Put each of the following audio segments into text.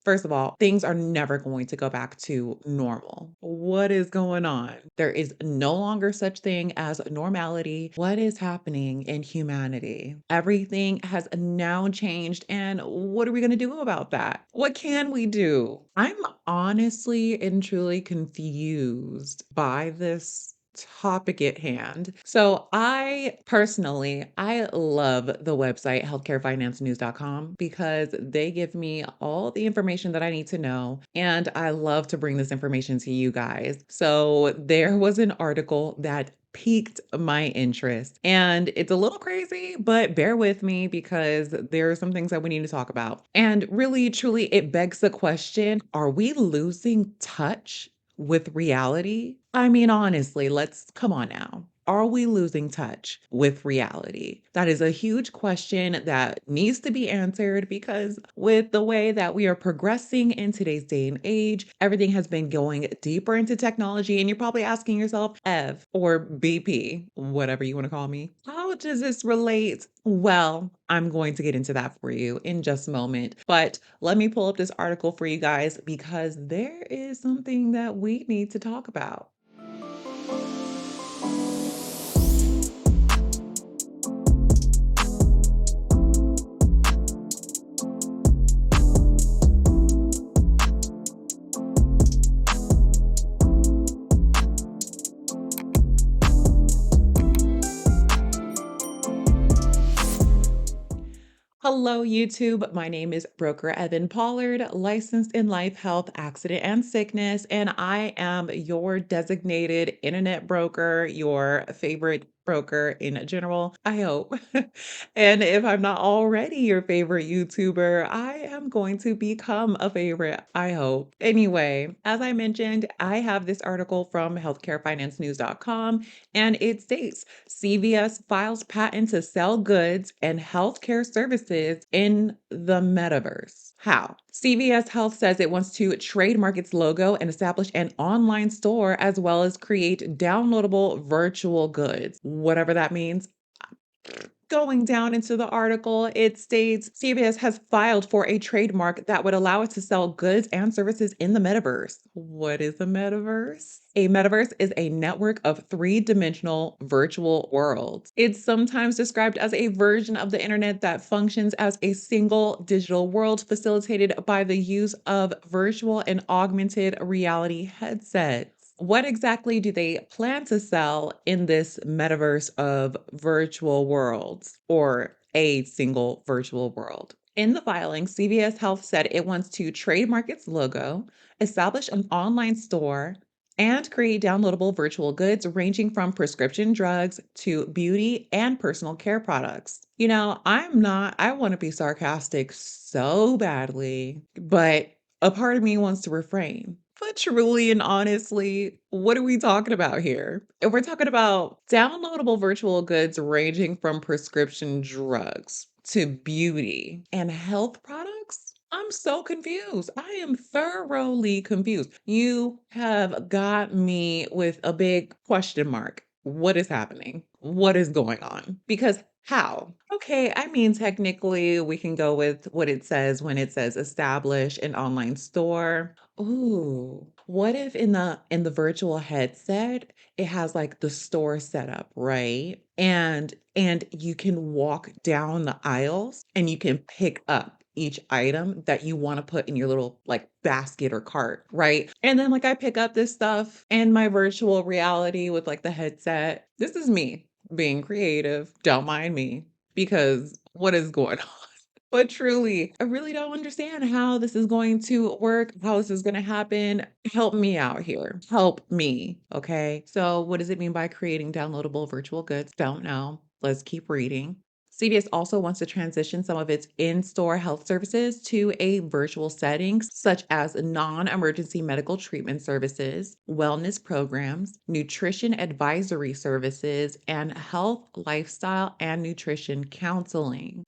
First of all, things are never going to go back to normal. What is going on? There is no longer such thing as normality. What is happening in humanity? Everything has now changed. And what are we going to do about that? What can we do? I'm honestly and truly confused by this topic at hand. So I love the website healthcarefinancenews.com because they give me all the information that I need to know. And I love to bring this information to you guys. So there was an article that piqued my interest. And it's a little crazy, but bear with me because there are some things that we need to talk about. And really, truly, it begs the question, are we losing touch with reality? I mean, honestly, let's come on now. Are we losing touch with reality? That is a huge question that needs to be answered because with the way that we are progressing in today's day and age, everything has been going deeper into technology. And you're probably asking yourself, F or BP, whatever you want to call me, how does this relate? Well, I'm going to get into that for you in just a moment. But let me pull up this article for you guys because there is something that we need to talk about. Hello, YouTube. My name is Broker Evan Pollard, licensed in life, health, accident, and sickness, and I am your designated internet broker, your favorite broker in general, I hope. And if I'm not already your favorite YouTuber, I am going to become a favorite, I hope. Anyway, as I mentioned, I have this article from healthcarefinancenews.com, and it states CVS files patent to sell goods and healthcare services in the metaverse. How? CVS Health says it wants to trademark its logo and establish an online store as well as create downloadable virtual goods, whatever that means. Going down into the article, it states CVS has filed for a trademark that would allow it to sell goods and services in the metaverse. What is a metaverse? A metaverse is a network of three-dimensional virtual worlds. It's sometimes described as a version of the internet that functions as a single digital world facilitated by the use of virtual and augmented reality headsets. What exactly do they plan to sell in this metaverse of virtual worlds or a single virtual world? In the filing, CVS Health said it wants to trademark its logo, establish an online store, and create downloadable virtual goods ranging from prescription drugs to beauty and personal care products. I want to be sarcastic so badly, but a part of me wants to refrain. But truly and honestly, what are we talking about here? If we're talking about downloadable virtual goods ranging from prescription drugs to beauty and health products, I'm so confused. I am thoroughly confused. You have got me with a big question mark. What is happening? What is going on? Because how? Okay, I mean, technically, we can go with what it says when it says establish an online store. Ooh, what if in the virtual headset, it has like the store set up, right? And you can walk down the aisles and you can pick up each item that you want to put in your little like basket or cart, right? And then like I pick up this stuff in my virtual reality with like the headset. This is me being creative. Don't mind me because what is going on? But truly, I really don't understand how this is going to work, how this is going to happen. Help me out here. Help me. Okay. So, what does it mean by creating downloadable virtual goods? Don't know. Let's keep reading. CVS also wants to transition some of its in store health services to a virtual setting, such as non emergency medical treatment services, wellness programs, nutrition advisory services, and health, lifestyle, and nutrition counseling.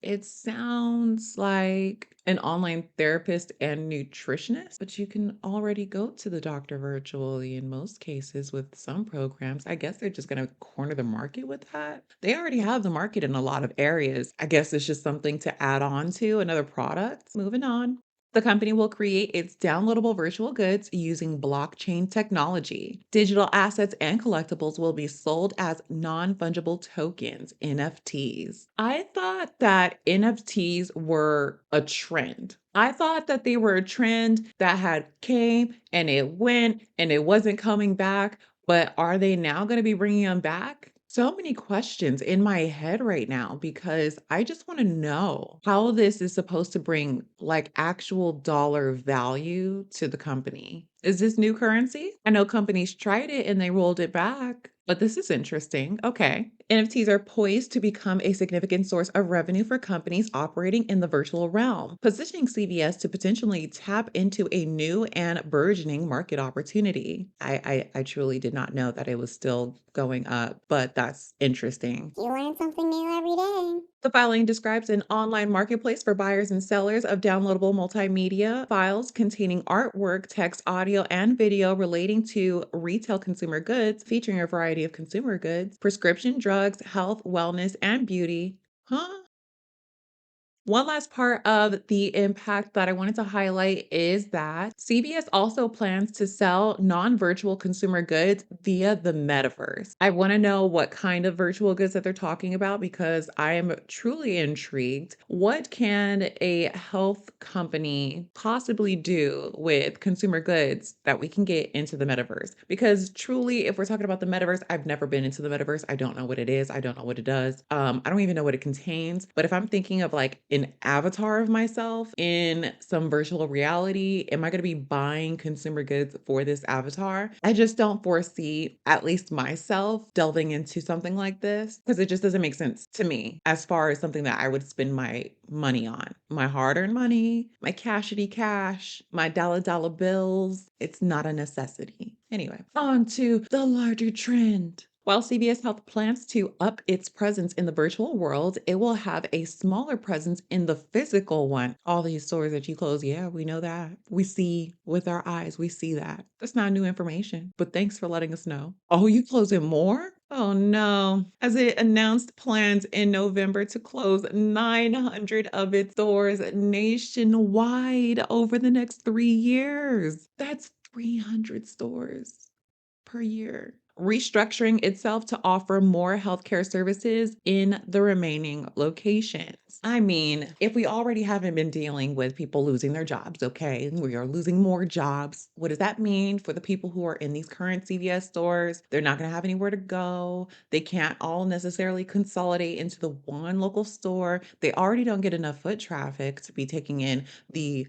It sounds like an online therapist and nutritionist, but you can already go to the doctor virtually in most cases with some programs. I guess they're just going to corner the market with that. They already have the market in a lot of areas. I guess it's just something to add on to another product. Moving on. The company will create its downloadable virtual goods using blockchain technology. Digital assets and collectibles will be sold as non fungible tokens, NFTs. I thought that NFTs were a trend. I thought that they were a trend that had came and it went and it wasn't coming back, but are they now going to be bringing them back? So many questions in my head right now because I just want to know how this is supposed to bring like actual dollar value to the company. Is this new currency? I know companies tried it and they rolled it back, but this is interesting. Okay. NFTs are poised to become a significant source of revenue for companies operating in the virtual realm, positioning CVS to potentially tap into a new and burgeoning market opportunity. I truly did not know that it was still going up, but that's interesting. You learn something new every day. The filing describes an online marketplace for buyers and sellers of downloadable multimedia files containing artwork, text, audio, and video relating to retail consumer goods, featuring a variety of consumer goods, prescription drugs, health, wellness, and beauty. Huh? One last part of the impact that I wanted to highlight is that CVS also plans to sell non virtual consumer goods via the metaverse. I want to know what kind of virtual goods that they're talking about because I am truly intrigued. What can a health company possibly do with consumer goods that we can get into the metaverse? Because truly, if we're talking about the metaverse, I've never been into the metaverse. I don't know what it is, I don't know what it does. I don't even know what it contains. But if I'm thinking of like an avatar of myself in some virtual reality, am I going to be buying consumer goods for this avatar? I just don't foresee, at least myself, delving into something like this because it just doesn't make sense to me as far as something that I would spend my money on. My hard earned money, my cashity cash, my dollar bills. It's not a necessity. Anyway, on to the larger trend. While CVS Health plans to up its presence in the virtual world, it will have a smaller presence in the physical one. All these stores that you close, yeah, we know that. We see with our eyes, we see that. That's not new information, but thanks for letting us know. Oh, you closing more? Oh no. As it announced plans in November to close 900 of its stores nationwide over the next 3 years. That's 300 stores per year, restructuring itself to offer more healthcare services in the remaining locations. I mean, if we already haven't been dealing with people losing their jobs, okay, we are losing more jobs. What does that mean for the people who are in these current CVS stores? They're not going to have anywhere to go. They can't all necessarily consolidate into the one local store. They already don't get enough foot traffic to be taking in the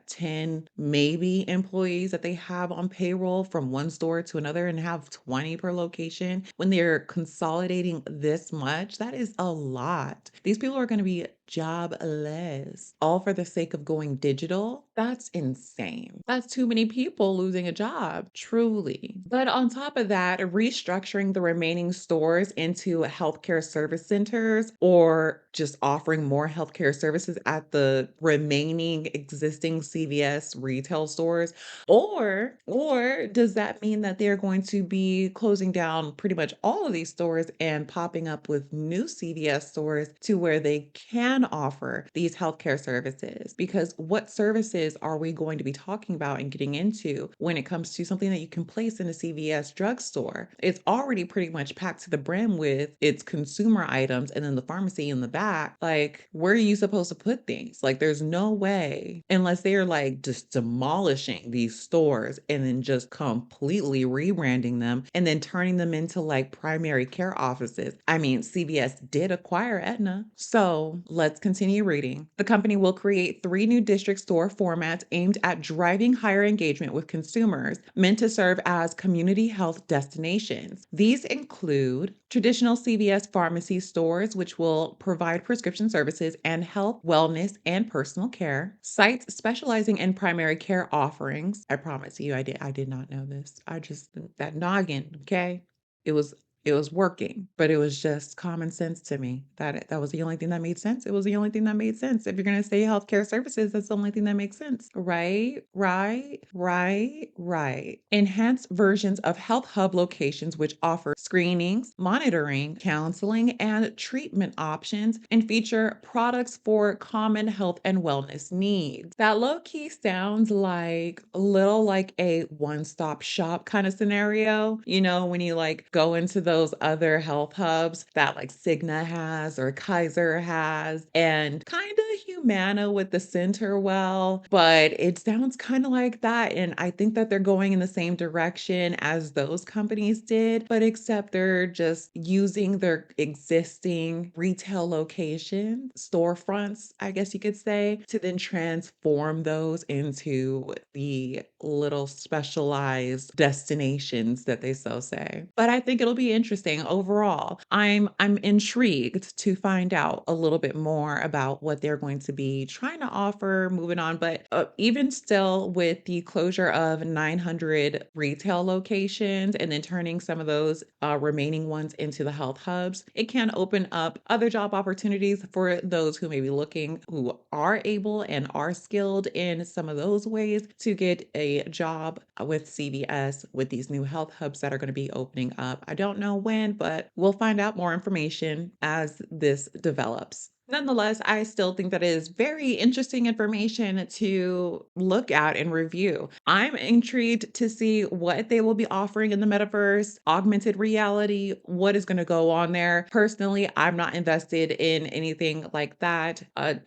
10 maybe employees that they have on payroll from one store to another and have 20 per location. When they're consolidating this much, that is a lot. These people are going to be jobless, all for the sake of going digital. That's insane. That's too many people losing a job, truly. But on top of that, restructuring the remaining stores into healthcare service centers or just offering more healthcare services at the remaining existing CVS retail stores, or does that mean that they're going to be closing down pretty much all of these stores and popping up with new CVS stores to where they can offer these healthcare services? Because what services are we going to be talking about and getting into when it comes to something that you can place in a CVS drugstore? It's already pretty much packed to the brim with its consumer items and then the pharmacy in the back. Like, where are you supposed to put things? Like, there's no way, unless they're like just demolishing these stores and then just completely rebranding them and then turning them into like primary care offices. I mean, CVS did acquire Aetna. So let's continue reading. The company will create 3 new district store formats aimed at driving higher engagement with consumers, meant to serve as community health destinations. These include traditional CVS pharmacy stores, which will provide prescription services and health, wellness, and personal care. Sites specializing in primary care offerings. I promise you, I did not know this. I just that noggin, okay? It was it was working, but it was just common sense to me that was the only thing that made sense. It was the only thing that made sense. If you're going to say healthcare services, that's the only thing that makes sense. Right, right, right, right. Enhanced versions of Health Hub locations, which offer screenings, monitoring, counseling, and treatment options, and feature products for common health and wellness needs. That low key sounds like a little like a one-stop shop kind of scenario. You know, when you like go into those other health hubs that like Cigna has or Kaiser has, and kind of Humana with the center well, but it sounds kind of like that. And I think that they're going in the same direction as those companies did, but except they're just using their existing retail locations, storefronts, I guess you could say, to then transform those into the little specialized destinations that they so say. But I think it'll be interesting overall. I'm intrigued to find out a little bit more about what they're going to be trying to offer moving on. But even still, with the closure of 900 retail locations and then turning some of those remaining ones into the health hubs, it can open up other job opportunities for those who may be looking, who are able and are skilled in some of those ways to get a job with CVS with these new health hubs that are going to be opening up. I don't know when, but we'll find out more information as this develops. Nonetheless, I still think that it is very interesting information to look at and review. I'm intrigued to see what they will be offering in the metaverse, augmented reality, what is going to go on there. Personally, I'm not invested in anything like that.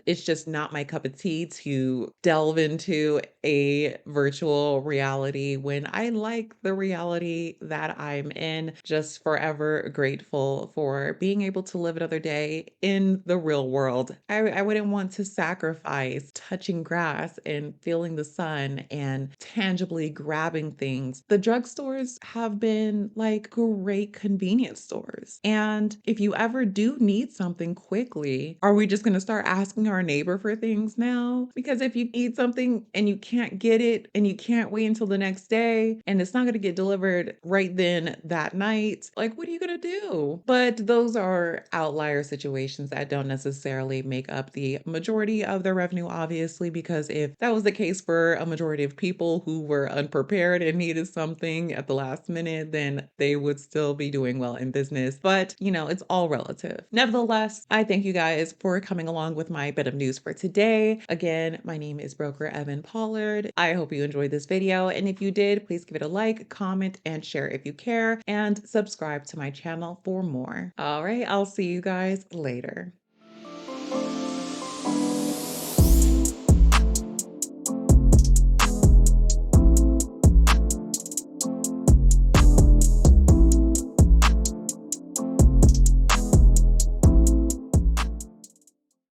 It's just not my cup of tea to delve into a virtual reality when I like the reality that I'm in. Just forever grateful for being able to live another day in the real world. I wouldn't want to sacrifice touching grass and feeling the sun and tangibly grabbing things. The drugstores have been like great convenience stores. And if you ever do need something quickly, are we just going to start asking our neighbor for things now? Because if you need something and you can't get it and you can't wait until the next day and it's not going to get delivered right then that night, like what are you going to do? But those are outlier situations that don't necessarily make up the majority of their revenue, obviously, because if that was the case for a majority of people who were unprepared and needed something at the last minute, then they would still be doing well in business. But, you know, it's all relative. Nevertheless, I thank you guys for coming along with my bit of news for today. Again, my name is Broker Evan Pollard. I hope you enjoyed this video. And if you did, please give it a like, comment, and share if you care, and subscribe to my channel for more. All right, I'll see you guys later.